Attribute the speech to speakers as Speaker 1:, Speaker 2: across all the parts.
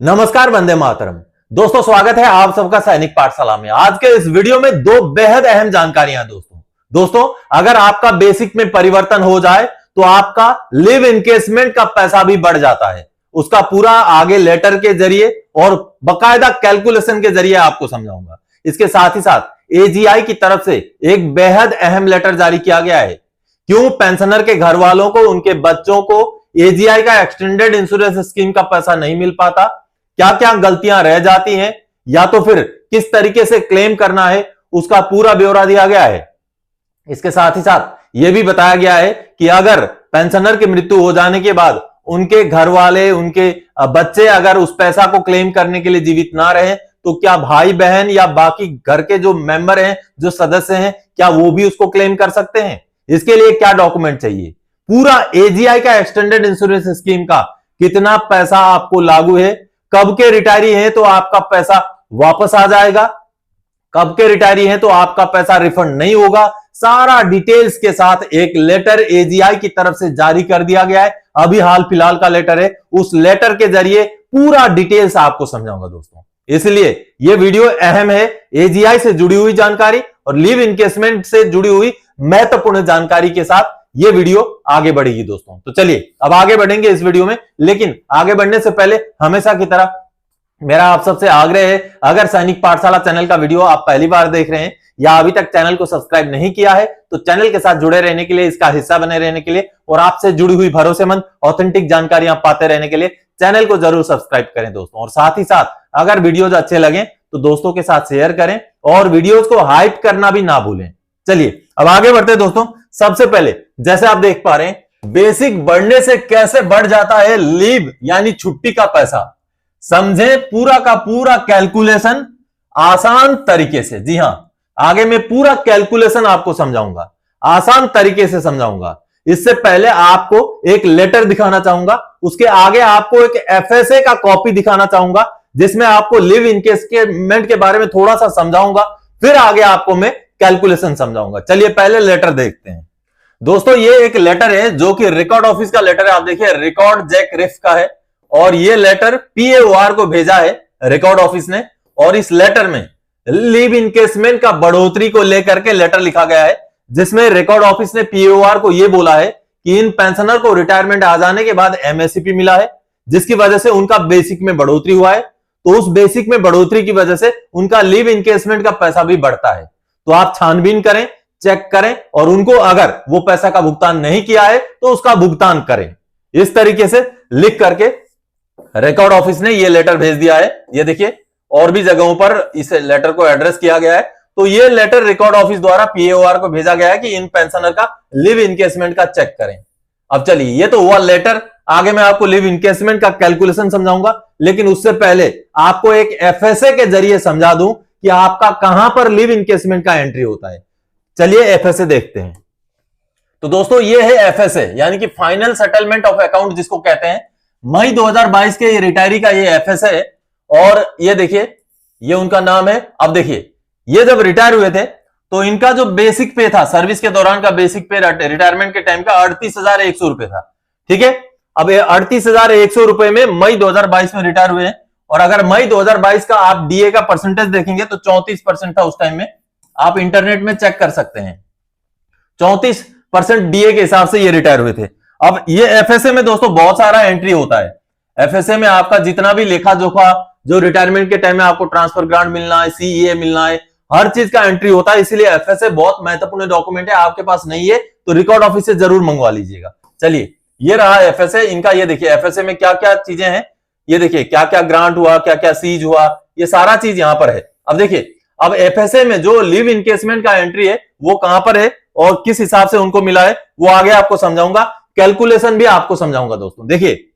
Speaker 1: नमस्कार, वंदे मातरम। दोस्तों, स्वागत है आप सबका सैनिक पाठशाला में। आज के इस वीडियो में दो बेहद अहम जानकारियां दोस्तों, अगर आपका बेसिक में परिवर्तन हो जाए तो आपका लिव इनकेसमेंट का पैसा भी बढ़ जाता है। उसका पूरा आगे लेटर के जरिए और बकायदा कैलकुलेशन के जरिए आपको समझाऊंगा। इसके साथ ही साथ एजीआई की तरफ से एक बेहद अहम लेटर जारी किया गया है। क्यों पेंशनर के घर वालों को, उनके बच्चों को एजीआई का एक्सटेंडेड इंश्योरेंस स्कीम का पैसा नहीं मिल पाता, क्या क्या गलतियां रह जाती हैं, या तो फिर किस तरीके से क्लेम करना है, उसका पूरा ब्यौरा दिया गया है। इसके साथ ही साथ यह भी बताया गया है कि अगर पेंशनर की मृत्यु हो जाने के बाद उनके घर वाले, उनके बच्चे अगर उस पैसा को क्लेम करने के लिए जीवित ना रहे तो क्या भाई बहन या बाकी घर के जो मेंबर हैं, जो सदस्य हैं, क्या वो भी उसको क्लेम कर सकते हैं? इसके लिए क्या डॉक्यूमेंट चाहिए? पूरा एजीआई का एक्सटेंडेड इंश्योरेंस स्कीम का कितना पैसा आपको लागू है, कब के रिटायरी हैं तो आपका पैसा वापस आ जाएगा, कब के रिटायरी हैं तो आपका पैसा रिफंड नहीं होगा, सारा डिटेल्स के साथ एक लेटर एजीआई की तरफ से जारी कर दिया गया है। अभी हाल फिलहाल का लेटर है, उस लेटर के जरिए पूरा डिटेल्स आपको समझाऊंगा दोस्तों। इसलिए यह वीडियो अहम है। एजीआई से जुड़ी हुई जानकारी और लीव इनकेसमेंट से जुड़ी हुई महत्वपूर्ण जानकारी के साथ यह वीडियो आगे बढ़ेगी दोस्तों। तो चलिए अब आगे बढ़ेंगे इस वीडियो में, लेकिन आगे बढ़ने से पहले हमेशा की तरह मेरा आप सबसे आग्रह है, अगर सैनिक पाठशाला चैनल का वीडियो आप पहली बार देख रहे हैं या अभी तक चैनल को सब्सक्राइब नहीं किया है तो चैनल के साथ जुड़े रहने के लिए, इसका हिस्सा बने रहने के लिए और आपसे जुड़ी हुई भरोसेमंद ऑथेंटिक जानकारियां पाते रहने के लिए चैनल को जरूर सब्सक्राइब करें दोस्तों। और साथ ही साथ अगर वीडियोज अच्छे लगे तो दोस्तों के साथ शेयर करें और वीडियोज को हाइप करना भी ना भूलें। चलिए अब आगे बढ़ते हैं दोस्तों। सबसे पहले जैसे आप देख पा रहे हैं, बेसिक बढ़ने से कैसे बढ़ जाता है लीव यानी छुट्टी का पैसा, समझे पूरा का पूरा कैलकुलेशन आसान तरीके से। जी हां, आगे मैं पूरा कैलकुलेशन आपको समझाऊंगा, आसान तरीके से समझाऊंगा। इससे पहले आपको एक लेटर दिखाना चाहूंगा, उसके आगे आपको एक एफएसए का कॉपी दिखाना चाहूंगा जिसमें आपको लिव इनकेसमेंट के बारे में थोड़ा सा समझाऊंगा, फिर आगे आपको मैं कैलकुलेशन समझाऊंगा। चलिए पहले लेटर देखते हैं दोस्तों। ये एक लेटर है जो कि रिकॉर्ड ऑफिस का लेटर है। आप देखिए रिकॉर्ड जैक रिफ का है और ये लेटर पीएओआर को भेजा है रिकॉर्ड ऑफिस ने। और इस लेटर में लीव इनकेसमेंट का बढ़ोतरी को लेकर के लेटर लिखा गया है, जिसमें रिकॉर्ड ऑफिस ने पीएओआर को यह बोला है कि इन पेंशनर को रिटायरमेंट आ जाने के बाद एमएससीपी मिला है, जिसकी वजह से उनका बेसिक में बढ़ोतरी हुआ है। तो उस बेसिक में बढ़ोतरी की वजह से उनका लीव इनकेसमेंट का पैसा भी बढ़ता है। तो आप छानबीन करें, चेक करें और उनको अगर वो पैसा का भुगतान नहीं किया है तो उसका भुगतान करें। इस तरीके से लिख करके रिकॉर्ड ऑफिस ने ये लेटर भेज दिया है। ये देखिए और भी जगहों पर इस लेटर को एड्रेस किया गया है। तो ये लेटर रिकॉर्ड ऑफिस द्वारा पीएओआर को भेजा गया है कि इन पेंशनर का लिव इनकेसमेंट का चेक करें। अब चलिए, ये तो हुआ लेटर। आगे मैं आपको लिव इनकेसमेंट का कैलकुलेशन समझाऊंगा, लेकिन उससे पहले आपको एक एफएसए के जरिए समझा दूं कि आपका कहां पर लिव इनकेसमेंट का एंट्री होता है। चलिए एफएसए देखते हैं। तो दोस्तों ये है एफएसए यानी कि फाइनल सेटलमेंट ऑफ अकाउंट जिसको कहते हैं। मई 2022 के ये रिटायरी का ये एफएसए है और ये देखिए ये उनका नाम है। अब देखिए ये जब रिटायर हुए थे तो इनका जो बेसिक पे था, सर्विस के दौरान का बेसिक पे रिटायरमेंट के टाइम का 38,100 रुपए था। ठीक है, अब ये 38,100 रुपए में मई 2022 में रिटायर हुए हैं। और अगर मई 2022 का आप डीए का परसेंटेज देखेंगे तो 34% था उस टाइम में। आप इंटरनेट में चेक कर सकते हैं, 34% डीए के हिसाब से ये रिटायर हुए थे। अब ये एफएसए में दोस्तों बहुत सारा एंट्री होता है। एफएसए में आपका जितना भी लेखा जोखा, जो रिटायरमेंट के टाइम में आपको ट्रांसफर ग्रांट मिलना है, सीईए मिलना है, हर चीज का एंट्री होता है। इसलिए एफएसए बहुत महत्वपूर्ण डॉक्यूमेंट है। आपके पास नहीं है तो रिकॉर्ड ऑफिस से जरूर मंगवा लीजिएगा। चलिए ये रहा एफएसए इनका। ये देखिए एफएसए में क्या क्या चीजें हैं, ये देखिए क्या क्या ग्रांट हुआ, क्या क्या सीज हुआ, ये सारा चीज यहां पर है। अब देखिए अब एफएसए में जो लिव इनकेसमेंट का एंट्री है वो कहां पर है और किस हिसाब से उनको मिला है वो आगे आपको समझाऊंगा। कैलकुलेशन भी आपको समझाऊंगा दोस्तों। देखिए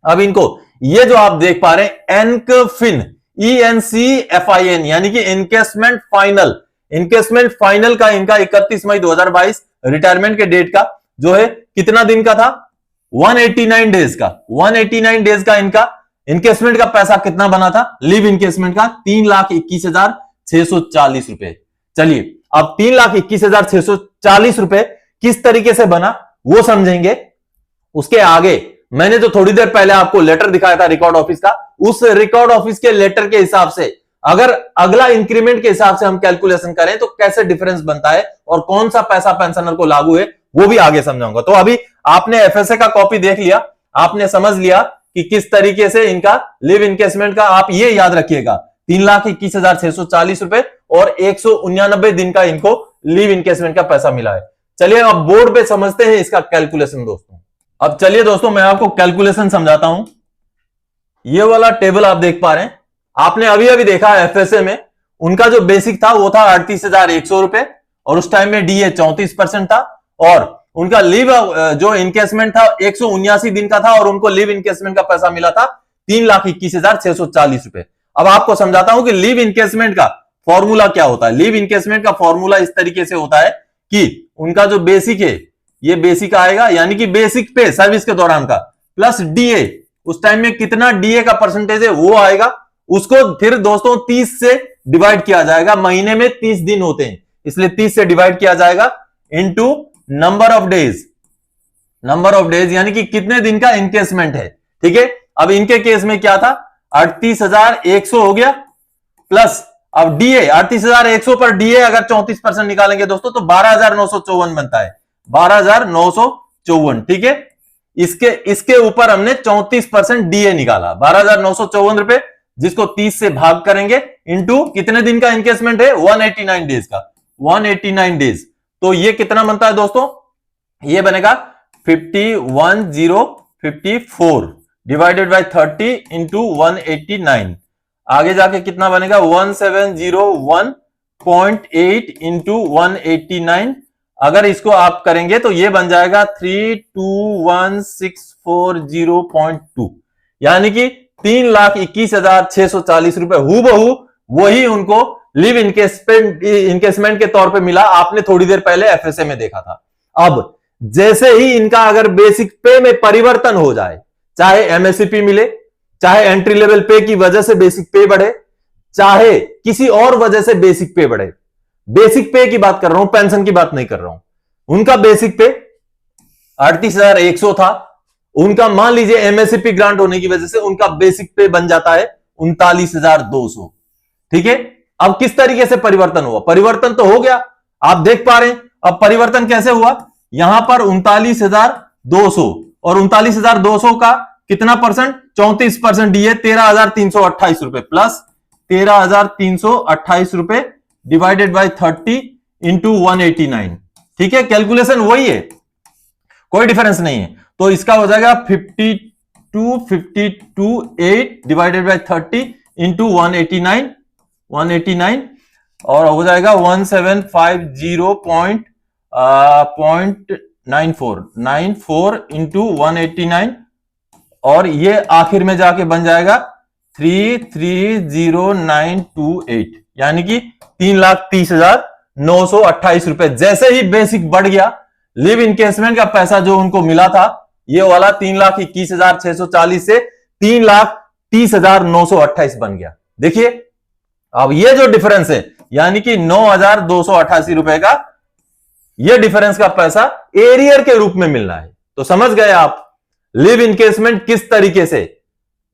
Speaker 1: अब इनको ये जो आप देख पा रहे हैं एनकफिन, ENCFIN यानी कि इनकेसमेंट फाइनल, इनकेसमेंट फाइनल का इनका 31 मई 2022 रिटायरमेंट के डेट का जो है कितना दिन का था, 189 डेज का। 189 डेज का इनका इनकेसमेंट का पैसा कितना बना था, लिव इनकेसमेंट का 3,21,640 रुपए। चलिए अब 3,21,640 रुपए किस तरीके से बना वो समझेंगे। उसके आगे मैंने जो थोड़ी देर पहले आपको लेटर दिखाया था रिकॉर्ड ऑफिस का, उस रिकॉर्ड ऑफिस के लेटर के हिसाब से अगर अगला इंक्रीमेंट के हिसाब से हम कैलकुलेशन करें तो कैसे डिफरेंस बनता है और कौन सा पैसा पेंशनर को लागू है वो भी आगे समझाऊंगा। तो अभी आपने एफएसए का कॉपी देख लिया, आपने समझ लिया कि किस तरीके से इनका लिव इनकेसमेंट का, आप ये याद रखिएगा 3,21,640 रुपए और 199 दिन का इनको लिव इनकेसमेंट का पैसा मिला है। चलिए अब बोर्ड पे समझते हैं इसका कैलकुलेशन दोस्तों। अब चलिए दोस्तों मैं आपको कैलकुलेशन समझाता हूं। ये वाला टेबल आप देख पा रहे हैं, आपने अभी अभी देखा एफएसए में उनका जो बेसिक था वो था 38,100 रुपए और उस टाइम में डीए 34% था और उनका लिव जो इनकेसमेंट था 179 दिन का था और उनको लिव इनकेसमेंट का पैसा मिला था 3,21,640 रुपए। अब आपको समझाता हूं कि लिव इनकेसमेंट का फॉर्मूला क्या होता है। लिव इनकेसमेंट का फॉर्मूला इस तरीके से होता है कि उनका जो बेसिक है ये बेसिक आएगा, यानी कि बेसिक पे सर्विस के दौरान का प्लस डीए, उस टाइम में कितना डीए का परसेंटेज है वो आएगा, उसको फिर दोस्तों 30 से डिवाइड किया जाएगा। महीने में 30 दिन होते हैं इसलिए 30 से डिवाइड किया जाएगा into number of days. Number of days यानी कि कितने दिन का इनकेसमेंट है, ठीक है। अब इनके केस में क्या था, 38,100 हो गया प्लस अब डीए 38,100 पर डीए अगर 34% निकालेंगे दोस्तों तो 12,954 बनता है, 12,954, ठीक है। इसके ऊपर हमने 34% डीए निकाला 12,954 रुपए, जिसको 30 से भाग करेंगे इंटू कितने दिन का इनकेसमेंट है 189 डेज का, 189 डेज। तो ये कितना बनता है दोस्तों, ये बनेगा 51,054 डिवाइडेड बाय 30 इंटू 189। आगे जाके कितना बनेगा 1701.8 इंटू 189। अगर इसको आप करेंगे तो ये बन जाएगा 321,640.2, यानी कि 3,21,640 रुपए हूबहू वही उनको लिव इनकेसमेंट के तौर पे मिला। आपने थोड़ी देर पहले एफएसए में देखा था। अब जैसे ही इनका अगर बेसिक पे में परिवर्तन हो जाए, चाहे एमएससीपी मिले, चाहे एंट्री लेवल पे की वजह से बेसिक पे बढ़े, चाहे किसी और वजह से बेसिक पे बढ़े, बेसिक पे की बात कर रहा हूं, पेंशन की बात नहीं कर रहा हूं। उनका बेसिक पे 38,100 था, उनका मान लीजिए एमएससीपी ग्रांट होने की वजह से उनका बेसिक पे बन जाता है 39,200, ठीक है। अब किस तरीके से परिवर्तन हुआ, परिवर्तन तो हो गया, आप देख पा रहे हैं। अब परिवर्तन कैसे हुआ, यहां पर 39,200 और 39,200 का कितना परसेंट, 34% डीए 13,328 रुपए प्लस 13,328 रुपए डिवाइडेड बाय 30 इंटू 189, ठीक है। कैलकुलेशन वही है, कोई डिफरेंस नहीं है। तो इसका हो जाएगा 52,8 डिवाइडेड बाय 30 इंटू 189 और हो जाएगा 1750.94 इंटू 189 और ये आखिर में जाके बन जाएगा 330,928, यानी कि 3,30,928 रुपए। जैसे ही बेसिक बढ़ गया, लिव इनकेसमेंट का पैसा जो उनको मिला था ये वाला 3,21,640 से 3,30,928 बन गया। देखिए अब ये जो डिफरेंस है यानी कि 9,288 रुपए का ये डिफरेंस का पैसा एरियर के रूप में मिलना है। तो समझ गए आप लिव इनकेसमेंट किस तरीके से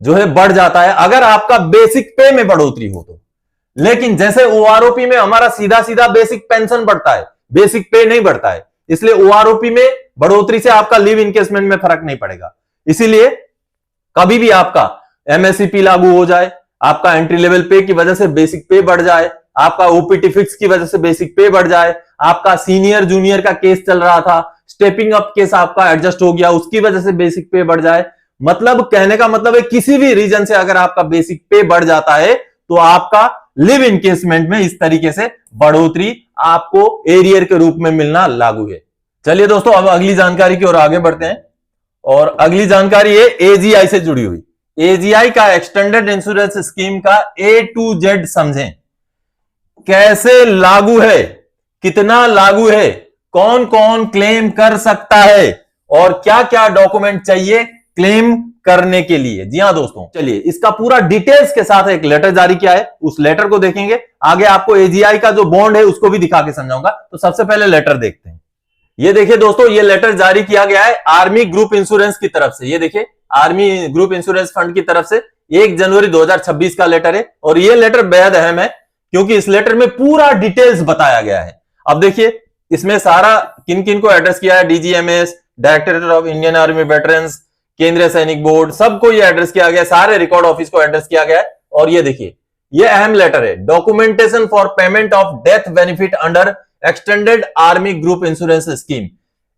Speaker 1: जो है बढ़ जाता है अगर आपका बेसिक पे में बढ़ोतरी हो तो। लेकिन जैसे ओआरओपी में हमारा सीधा सीधा बेसिक पेंशन बढ़ता है, बेसिक पे नहीं बढ़ता है, इसलिए ओआरओपी में बढ़ोतरी से आपका लिव इनकेसमेंट में फर्क नहीं पड़ेगा। इसीलिए कभी भी आपका एमएससीपी लागू हो जाए, आपका एंट्री लेवल पे की वजह से बेसिक पे बढ़ जाए, आपका ओपीटी फिक्स की वजह से बेसिक पे बढ़ जाए, आपका सीनियर जूनियर का केस चल रहा था, स्टेपिंग अप केस आपका एडजस्ट हो गया, उसकी वजह से बेसिक पे बढ़ जाए, मतलब कहने का मतलब है किसी भी रीजन से अगर आपका बेसिक पे बढ़ जाता है तो आपका लिव इनकेसमेंट में इस तरीके से बढ़ोतरी आपको एरियर के रूप में मिलना लागू है। चलिए दोस्तों अब अगली जानकारी की ओर आगे बढ़ते हैं और अगली जानकारी है एजीआई से जुड़ी हुई। एजीआई का एक्सटेंडेड इंश्योरेंस स्कीम का ए टू जेड समझें, कैसे लागू है, कितना लागू है, कौन कौन क्लेम कर सकता है और क्या क्या डॉक्यूमेंट चाहिए क्लेम करने के लिए। जी हां दोस्तों, चलिए इसका पूरा डिटेल्स के साथ एक लेटर जारी किया है, उस लेटर को देखेंगे। आगे आपको एजीआई का जो बॉन्ड है उसको भी दिखा के समझाऊंगा। तो सबसे पहले लेटर देखते हैं। ये देखिए दोस्तों, ये लेटर जारी किया गया है आर्मी ग्रुप इंश्योरेंस की तरफ से। ये देखिए आर्मी ग्रुप इंश्योरेंस फंड की तरफ से 1 जनवरी 2026 का लेटर है और यह लेटर बेहद अहम है क्योंकि इस लेटर में पूरा डिटेल्स बताया गया है। अब देखिए इसमें सारा किन किन को एड्रेस किया है, DGMS, directorate of Indian army veterans, केंद्रीय सैनिक बोर्ड, सबको ये एड्रेस किया गया, सारे रिकॉर्ड ऑफिस को एड्रेस किया गया है। और ये देखिए ये अहम लेटर है, documentation for payment of death benefit under extended army group insurance scheme.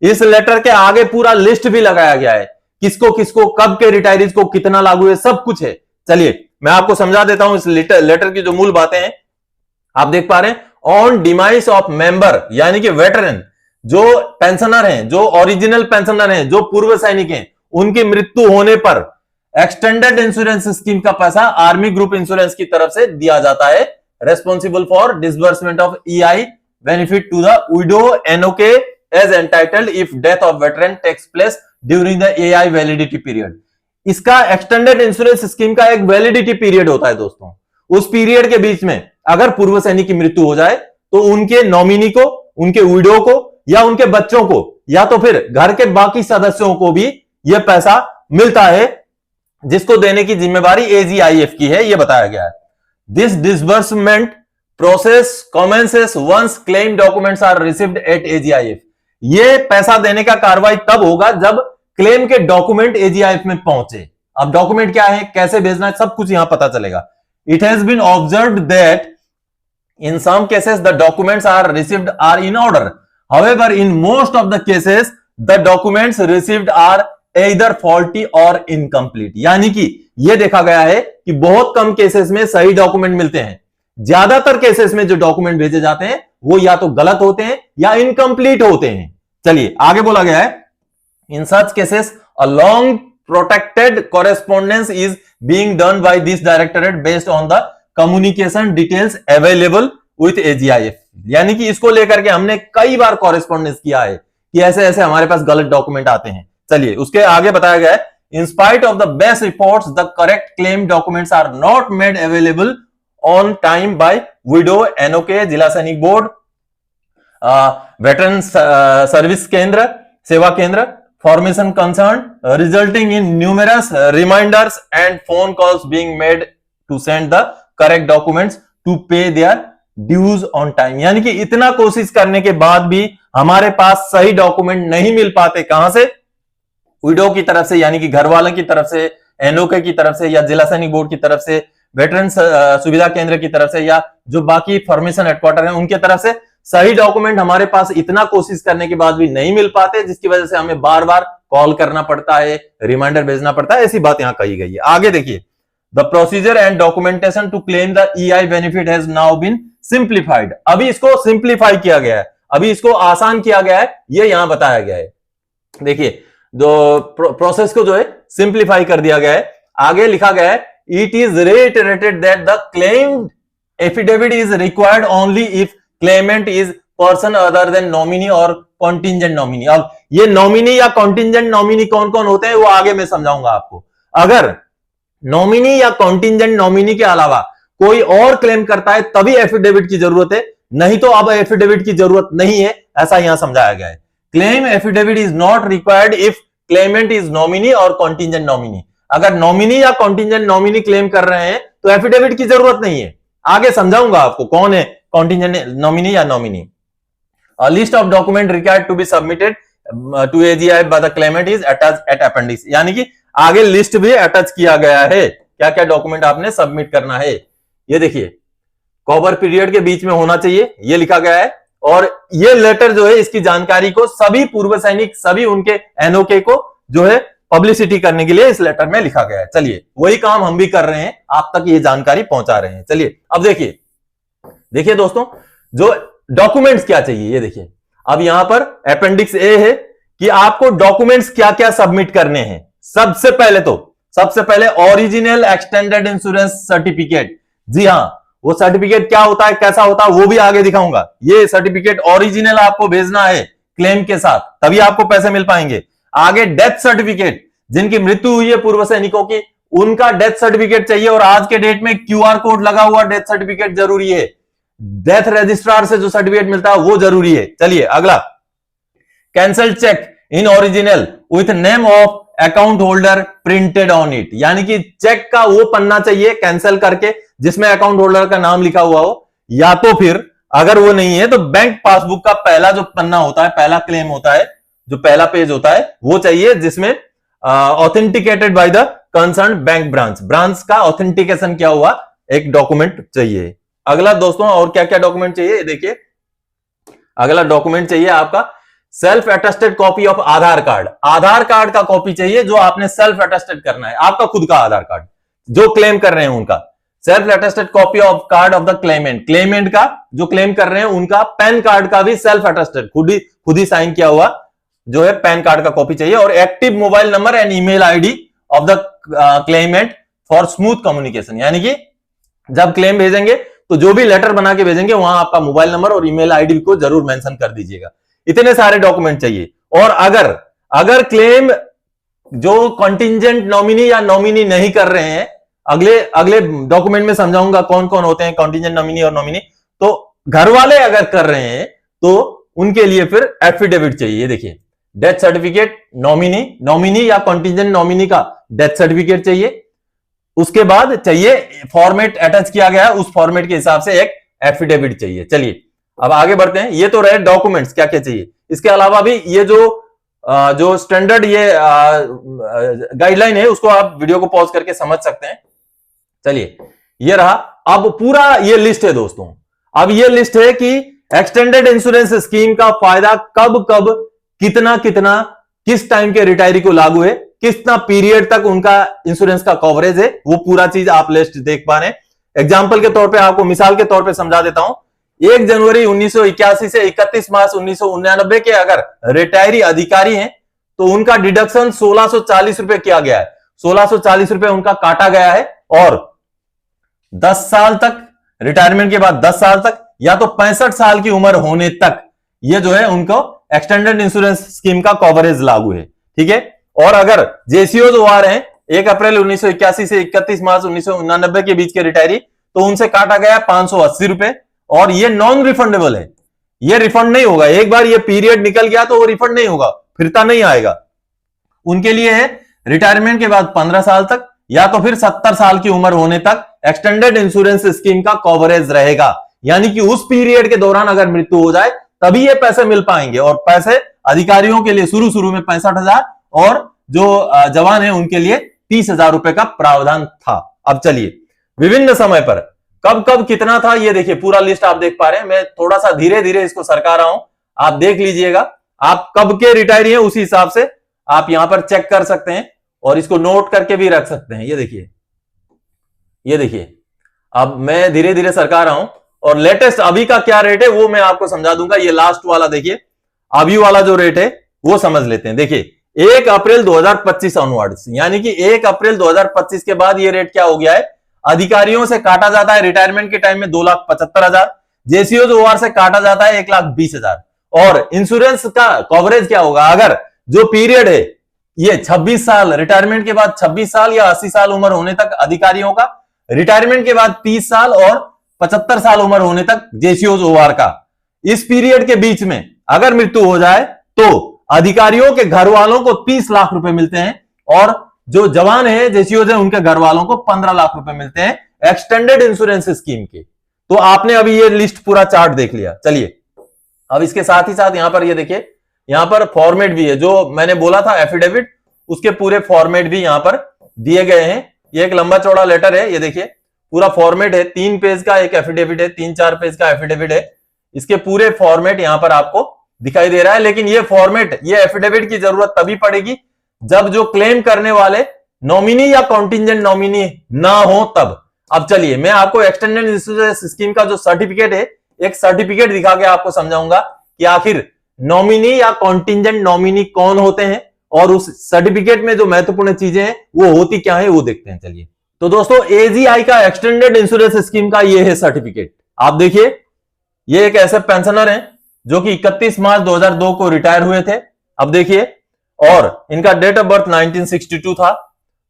Speaker 1: इस लेटर के आगे पूरा लिस्ट भी लगाया गया है, किसको किसको कब के रिटायरीज को कितना लागू है, सब कुछ है। चलिए मैं आपको समझा देता हूं इस लेटर की जो मूल बातें हैं। आप देख पा रहे हैं, ऑन डिमाइस ऑफ मेंबर यानी कि वेटरन, जो पेंशनर हैं, जो ओरिजिनल पेंशनर हैं, जो पूर्व सैनिक हैं, उनकी मृत्यु होने पर एक्सटेंडेड इंश्योरेंस स्कीम का पैसा आर्मी ग्रुप इंश्योरेंस की तरफ से दिया जाता है। Responsible for disbursement of EI benefit to the widow NOK as entitled if death of veteran takes place during the EI validity period. इसका एक्सटेंडेड इंश्योरेंस स्कीम का एक वैलिडिटी पीरियड होता है दोस्तों। उस पीरियड के बीच में अगर पूर्व सैनिक की मृत्यु हो जाए तो उनके नॉमिनी को, उनके विडो को या उनके बच्चों को या तो फिर घर के बाकी सदस्यों को भी यह पैसा मिलता है, जिसको देने की जिम्मेवारी एजीआईएफ की है, यह बताया गया है। This disbursement process commences once claim documents are received at AGIF. यह पैसा देने का कार्रवाई तब होगा जब क्लेम के डॉक्यूमेंट एजीआईएफ में पहुंचे। अब डॉक्यूमेंट क्या है, कैसे भेजना है, सब कुछ यहां पता चलेगा। It has been observed that in some cases the documents are received are in order, however in most of the cases the documents received are either faulty or incomplete। यानी कि यह देखा गया है कि बहुत कम केसेस में सही डॉक्यूमेंट मिलते हैं, ज्यादातर केसेस में जो डॉक्यूमेंट भेजे जाते हैं वो या तो गलत होते हैं या इनकम्प्लीट होते हैं। चलिए आगे बोला गया है, in such cases a long protected correspondence is being done by this directorate based on the communication details available with AGIF. यानी कि इसको लेकर के हमने कई बार कॉरेस्पॉन्डेंस किया है कि ऐसे ऐसे हमारे पास गलत डॉक्यूमेंट आते हैं। चलिए उसके आगे बताया गया है, in spite of the best reports the correct claim documents are not made available on time by widow NOK, जिला सैनिक बोर्ड, वेटरन सर्विस केंद्र, सेवा केंद्र, formation concern, resulting in numerous reminders and phone calls being made to send the correct documents to pay their dues on time. यानी कि इतना कोशिश करने के बाद भी हमारे पास सही डॉक्यूमेंट नहीं मिल पाते। कहां से? विडो की तरफ से, यानी कि घर वालों की तरफ से, एनओके की तरफ से, या जिला सैनिक बोर्ड की तरफ से, वेटरन सुविधा केंद्र की तरफ से, या जो बाकी फॉर्मेशन हेडक्वार्टर है उनके तरफ से सही डॉक्यूमेंट हमारे पास इतना कोशिश करने के बाद भी नहीं मिल पाते, जिसकी वजह से हमें बार बार कॉल करना पड़ता है, रिमाइंडर भेजना पड़ता है। ऐसी बात यहां कही गई है। आगे देखिए, The procedure and documentation to claim the EI benefit has now been simplified। अभी इसको सिंप्लीफाई किया गया है, अभी इसको आसान किया गया है, ये यहां बताया गया है। देखिए जो प्रोसेस को जो है सिंप्लीफाई कर दिया गया है। आगे लिखा गया है, it is reiterated that the claimed affidavit is required only if claimant is person other than nominee or contingent nominee। अब ये नॉमिनी या कॉन्टिंजेंट नॉमिनी कौन कौन होते हैं वो आगे मैं समझाऊंगा आपको। अगर नॉमिनी या कॉन्टिंजेंट नॉमिनी के अलावा कोई और क्लेम करता है तभी एफिडेविट की जरूरत है, नहीं तो अब एफिडेविट की जरूरत नहीं है, ऐसा यहां समझाया गया है। Claim affidavit is not required if Clement is nominee और कॉन्टिंजेंट नॉमिनी। अगर नॉमिनी या कॉन्टिंजेंट नॉमिनी क्लेम कर रहे हैं तो एफिडेविट की जरूरत नहीं है। आगे समझाऊंगा आपको कौन है कॉन्टिंजेंट नॉमिनी या nominee. A list of document required to be submitted to AGIF by the claimant is attached at appendix. यानी कि आगे लिस्ट भी अटैच किया गया है, क्या क्या डॉक्यूमेंट आपने सबमिट करना है। ये देखिए कवर पीरियड के बीच में होना चाहिए, ये लिखा गया है। और ये लेटर जो है इसकी जानकारी को सभी पूर्व सैनिक, सभी उनके एनओके को जो है पब्लिसिटी करने के लिए इस लेटर में लिखा गया है। चलिए वही काम हम भी कर रहे हैं, आप तक ये जानकारी पहुंचा रहे हैं। चलिए अब देखिए दोस्तों, जो डॉक्यूमेंट्स क्या चाहिए ये देखिए। अब यहां पर अपेंडिक्स ए है कि आपको डॉक्यूमेंट्स क्या क्या सबमिट करने हैं। सबसे पहले ओरिजिनल एक्सटेंडेड इंश्योरेंस सर्टिफिकेट। जी हां, वो सर्टिफिकेट क्या होता है, कैसा होता है, वो भी आगे दिखाऊंगा। ये सर्टिफिकेट ओरिजिनल आपको भेजना है क्लेम के साथ, तभी आपको पैसे मिल पाएंगे। आगे डेथ सर्टिफिकेट, जिनकी मृत्यु हुई है पूर्व सैनिकों की, उनका डेथ सर्टिफिकेट चाहिए। और आज के डेट में क्यूआर कोड लगा हुआ डेथ सर्टिफिकेट जरूरी है। डेथ रजिस्ट्रार से जो सर्टिफिकेट मिलता है वो जरूरी है। चलिए अगला, cancel cheque in original with name of account holder printed on it, यानी कि चेक का वो पन्ना चाहिए कैंसिल करके जिसमें अकाउंट होल्डर का नाम लिखा हुआ हो, या तो फिर अगर वो नहीं है तो बैंक पासबुक का पहला जो पन्ना होता है, पहला क्लेम होता है, जो पहला पेज होता है वो चाहिए, जिसमें authenticated by the concern bank branch का ऑथेंटिकेशन क्या हुआ, एक डॉक्यूमेंट चाहिए। अगला दोस्तों और क्या क्या डॉक्यूमेंट चाहिए, देखिए अगला डॉक्यूमेंट चाहिए आपका self attested copy of Aadhaar card. Aadhaar card का कॉपी चाहिए जो आपने सेल्फ अटेस्टेड करना है, आपका खुद का आधार कार्ड, जो क्लेम कर रहे हैं उनका self attested copy of card of the Clement का जो क्लेम कर रहे हैं उनका पैन कार्ड का भी सेल्फ अटेस्टेड खुद ही साइन किया हुआ जो है पैन कार्ड का कॉपी चाहिए, और active mobile number and email ID of the Clement for smooth communication, यानी कि जब क्लेम भेजेंगे तो जो भी लेटर बना के भेजेंगे वहां आपका मोबाइल नंबर और ईमेल आईडी को जरूर मेंशन कर दीजिएगा। इतने सारे डॉक्यूमेंट चाहिए। और अगर क्लेम जो कॉन्टिंजेंट नॉमिनी या नॉमिनी नहीं कर रहे हैं, अगले डॉक्यूमेंट में समझाऊंगा कौन कौन होते हैं कॉन्टिंजेंट नॉमिनी और नॉमिनी, तो घर वाले अगर कर रहे हैं तो उनके लिए फिर एफिडेविट चाहिए। देखिए डेथ सर्टिफिकेट, नॉमिनी या कॉन्टिंजेंट नॉमिनी का डेथ सर्टिफिकेट चाहिए, उसके बाद चाहिए फॉर्मेट अटैच किया गया है उस फॉर्मेट के हिसाब से एक एफिडेविट चाहिए। चलिए अब आगे बढ़ते हैं। ये तो रहे डॉक्यूमेंट्स क्या क्या चाहिए, इसके अलावा भी ये जो स्टैंडर्ड ये गाइडलाइन है उसको आप वीडियो को पॉज करके समझ सकते हैं। चलिए ये रहा, अब पूरा ये लिस्ट है दोस्तों। अब ये लिस्ट है कि एक्सटेंडेड इंश्योरेंस स्कीम का फायदा कब कब कितना कितना किस टाइम के रिटायरी को लागू है, कितना पीरियड तक उनका इंश्योरेंस का कवरेज है, वो पूरा चीज आप लिस्ट देख पा रहे हैं। एग्जाम्पल के तौर पे आपको मिसाल के तौर पे समझा देता हूं। 1 जनवरी 1981 से 31 मार्च 1989 के अगर रिटायरी अधिकारी हैं तो उनका डिडक्शन 1640 रुपए किया गया है, 1640 रुपए उनका काटा गया है, और 10 साल तक रिटायरमेंट के बाद 10 साल तक या तो 65 साल की उम्र होने तक ये जो है उनको एक्सटेंडेड इंश्योरेंस स्कीम का कवरेज लागू है। ठीक है। और अगर जेसीओ जो आ रहे हैं 1 अप्रैल 1981 से 31 मार्च 1989 के बीच के रिटायरी, तो उनसे काटा गया 580 रुपए, और ये नॉन रिफंडेबल है, ये रिफंड नहीं होगा। एक बार ये पीरियड निकल गया तो वो रिफंड नहीं होगा, फिरता नहीं आएगा। उनके लिए है रिटायरमेंट के बाद 15 साल तक या तो फिर 70 साल की उम्र होने तक एक्सटेंडेड इंश्योरेंस स्कीम का कवरेज रहेगा, यानी कि उस पीरियड के दौरान अगर मृत्यु हो जाए तभी ये पैसे मिल पाएंगे। और पैसे अधिकारियों के लिए शुरू में 65,000 और जो जवान है उनके लिए 30,000 रुपए का प्रावधान था। अब चलिए विभिन्न समय पर कब कब कितना था, ये देखिए पूरा लिस्ट आप देख पा रहे हैं। मैं थोड़ा सा धीरे धीरे इसको सरका रहा हूं, आप देख लीजिएगा। आप कब के रिटायरी हैं उसी हिसाब से आप यहां पर चेक कर सकते हैं और इसको नोट करके भी रख सकते हैं। ये देखिए अब मैं धीरे धीरे सरका रहा हूं और लेटेस्ट अभी का क्या रेट है वो मैं आपको समझा दूंगा। ये लास्ट वाला देखिए, अभी वाला जो रेट है वो समझ लेते हैं। देखिए 1 अप्रैल 2025 ऑनवर्ड्स, यानी कि 1 अप्रैल 2025 के बाद ये रेट क्या हो गया है, अधिकारियों से काटा जाता है रिटायरमेंट के टाइम में 2,75,000, जेसीओ ओआर से काटा जाता है 1,20,000। और इंश्योरेंस का कवरेज क्या होगा, अगर जो पीरियड है ये 26 साल, रिटायरमेंट के बाद 26 साल या 80 साल उम्र होने तक अधिकारियों का, रिटायरमेंट के बाद 30 साल और 75 साल उम्र होने तक जेसीओ ओआर का, इस पीरियड के बीच में अगर मृत्यु हो जाए तो अधिकारियों के घर वालों को 30 लाख रुपए मिलते हैं, और जो जवान है जेसीओ है उनके घर वालों को 15 लाख रुपए मिलते हैं एक्सटेंडेड इंश्योरेंस स्कीम के। तो आपने अभी ये लिस्ट पूरा चार्ट देख लिया। चलिए अब इसके साथ ही साथ यहां पर ये देखिए, यहां पर फॉर्मेट भी है, जो मैंने बोला था एफिडेविट, उसके पूरे फॉर्मेट भी यहां पर दिए गए हैं। ये एक लंबा चौड़ा लेटर है, ये देखिए पूरा फॉर्मेट है, 3 पेज का एक एफिडेविट है, 3-4 पेज का एफिडेविट है। इसके पूरे फॉर्मेट यहां पर आपको दिखाई दे रहा है। लेकिन ये फॉर्मेट, ये एफिडेविट की जरूरत तभी पड़ेगी जब जो क्लेम करने वाले नॉमिनी या कॉन्टिंजेंट नॉमिनी ना हो तब। अब चलिए मैं आपको एक्सटेंडेड इंश्योरेंस स्कीम का जो सर्टिफिकेट है, एक सर्टिफिकेट दिखा के आपको समझाऊंगा कि आखिर नॉमिनी या कॉन्टिंजेंट नॉमिनी कौन होते हैं और उस सर्टिफिकेट में जो महत्वपूर्ण चीजें हैं वो होती क्या है वो देखते हैं। चलिए तो दोस्तों एजीआई का एक्सटेंडेड इंश्योरेंस स्कीम का ये है सर्टिफिकेट। आप देखिए ये एक ऐसे पेंशनर हैं जो कि 31 मार्च 2002 को रिटायर हुए थे। अब देखिए, और इनका डेट ऑफ बर्थ 1962 था।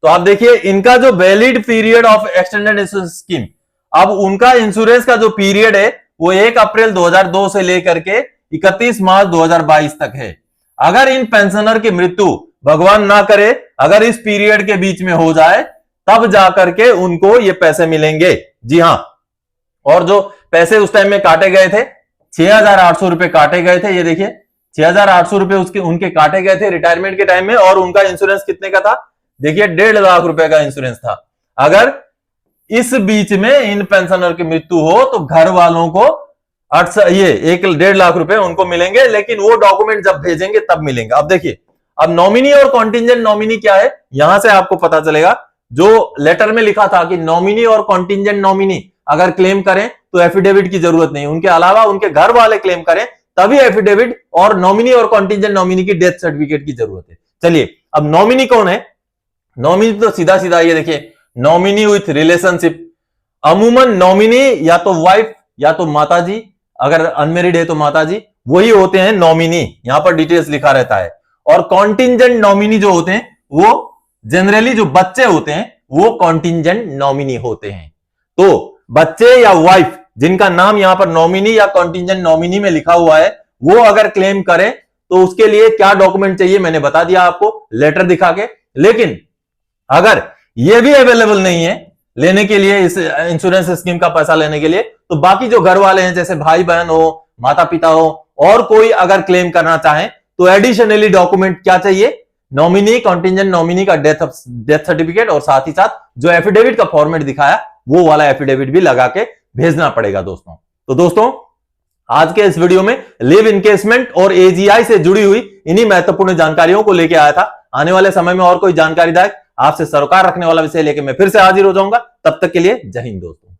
Speaker 1: तो आप देखिए इनका जो valid period of extended insurance scheme, अब उनका इंश्योरेंस का जो पीरियड है वो 1 अप्रैल 2002 से लेकर के 31 मार्च 2022 तक है। अगर इन पेंशनर की मृत्यु भगवान ना करे अगर इस पीरियड के बीच में हो जाए तब जाकर के उनको ये पैसे मिलेंगे। जी हां, और जो पैसे उस टाइम में काटे गए थे 6,800 रुपए काटे गए थे, ये देखिए 6,800 रुपए उसके उनके काटे गए थे रिटायरमेंट के टाइम में, और उनका इंश्योरेंस कितने का था, देखिए 1.5 लाख रुपए का इंश्योरेंस था। अगर इस बीच में इन पेंशनर की मृत्यु हो तो घर वालों को 1.5 लाख रुपए उनको मिलेंगे, लेकिन वो डॉक्यूमेंट जब भेजेंगे तब मिलेंगे। अब देखिए, अब नॉमिनी और कॉन्टिंजेंट नॉमिनी क्या है, यहां से आपको पता चलेगा। जो लेटर में लिखा था कि नॉमिनी और कॉन्टिंजेंट नॉमिनी अगर क्लेम करें तो एफिडेविट की जरूरत नहीं, उनके अलावा उनके घर वाले क्लेम करें तभी एफिडेविट और नॉमिनी और कॉन्टिंजेंट नॉमिनी की डेथ सर्टिफिकेट की जरूरत है। चलिए, अब नॉमिनी कौन है? नॉमिनी तो सीधा सीधा ये देखिए, नॉमिनी विथ रिलेशनशिप। अमूमन नॉमिनी या तो वाइफ या तो माताजी, अगर अनमेरिड है तो माताजी, वही होते हैं नॉमिनी, यहां पर डिटेल्स लिखा रहता है। और कॉन्टिंजेंट नॉमिनी जो होते हैं वो जनरली जो बच्चे होते हैं वो कॉन्टिंजेंट नॉमिनी होते हैं। तो बच्चे या वाइफ जिनका नाम यहां पर नॉमिनी या कॉन्टिंजेंट नॉमिनी में लिखा हुआ है, वो अगर क्लेम करे तो उसके लिए क्या डॉक्यूमेंट चाहिए मैंने बता दिया आपको, लेटर दिखा के। लेकिन अगर ये भी अवेलेबल नहीं है लेने के लिए, इस इंश्योरेंस स्कीम का पैसा लेने के लिए, तो बाकी जो घर वाले हैं जैसे भाई बहन हो, माता पिता हो, और कोई अगर क्लेम करना चाहे तो एडिशनली डॉक्यूमेंट क्या चाहिए, नॉमिनी कॉन्टिंजेंट नॉमिनी का डेथ सर्टिफिकेट, और साथ ही साथ जो एफिडेविट का फॉर्मेट दिखाया वो वाला एफिडेविट भी लगा के भेजना पड़ेगा दोस्तों। तो दोस्तों, आज के इस वीडियो में लिव इनकेसमेंट और एजीआई से जुड़ी हुई इन्हीं महत्वपूर्ण जानकारियों को लेकर आया था। आने वाले समय में और कोई जानकारीदायक आपसे सरोकार रखने वाला विषय लेकर मैं फिर से हाजिर हो जाऊंगा। तब तक के लिए जय हिंद दोस्तों।